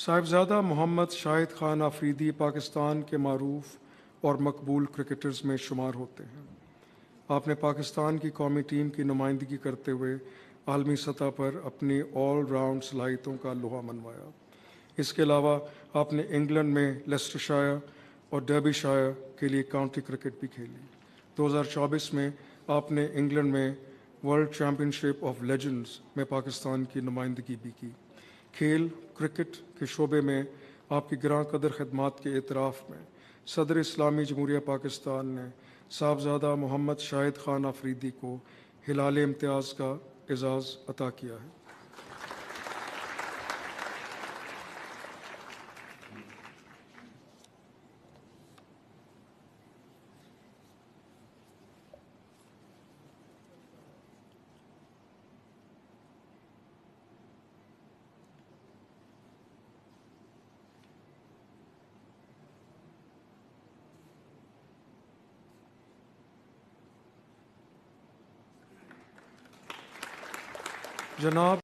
صاحبزادہ محمد شاہد خان آفریدی پاکستان کے معروف اور مقبول کرکٹرز میں شمار ہوتے ہیں۔ آپ نے پاکستان کی قومی ٹیم کی نمائندگی کرتے ہوئے عالمی سطح پر اپنی آل راؤنڈ صلاحیتوں کا لوہا منوایا۔ اس کے علاوہ آپ نے انگلینڈ میں لیسٹرشائر اور ڈربی شائر کے لیے کاؤنٹی کرکٹ بھی کھیلی۔ 2024 میں آپ نے انگلینڈ میں world champion ship of legends میں پاکستان کی نمائندگی بھی کی۔ کھیل کرکٹ کے شعبے میں آپ کی گراں قدر خدمات کے اعتراف میں صدر اسلامی جمہوریہ پاکستان نے صاحبزادہ محمد شاہد خان آفریدی کو ہلال امتیاز کا اعزاز عطا کیا ہے۔ جناب